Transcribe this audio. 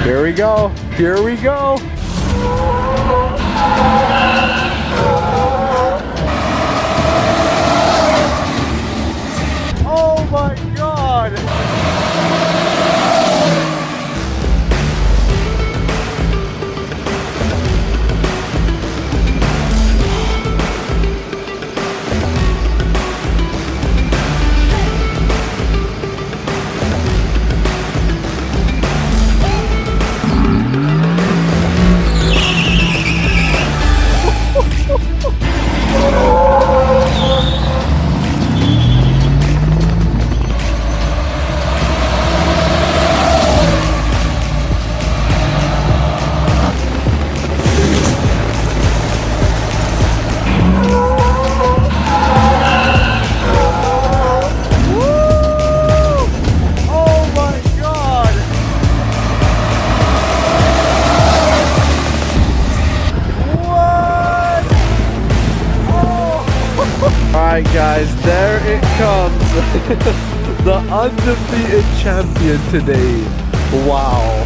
Here we go. Here we go. Oh my God. Alright guys, there it comes. The undefeated champion today. Wow.